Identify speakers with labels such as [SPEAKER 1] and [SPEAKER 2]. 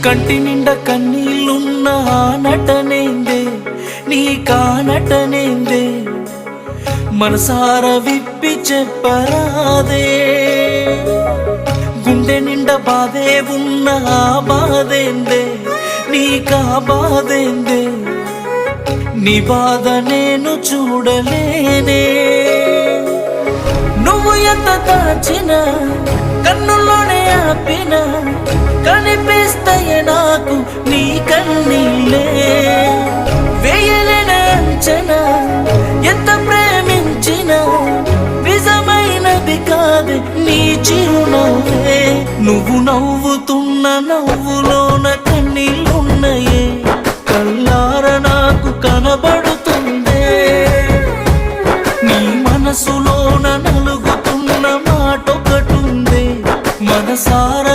[SPEAKER 1] కంటి నిండా కన్నీళ్ళున్న నటనేందే నీ కానటనేందే మనసార విప్పి చెప్పరాదే గుండె నిండా బాధే ఉన్న బాధేందే నీకా బాధేందే నీ బాధ నేను చూడలేనే నువ్వు ఎంత దాచినా కన్నుల్లోనే ఆపిన కనిపిస్తాయి నాకు నీ కన్నీళ్ళే వేయలేని అంచనా ఎంత ప్రేమించినా నిజమైనది కాదు నీ చిరునవ్వే నువ్వు నవ్వుతున్న నవ్వులోన కన్నీళ్ళున్నాయే కల్లార నాకు కనబడుతుందే నీ మనసులోన నలుగుతున్న మాటొకటుందే మనసారా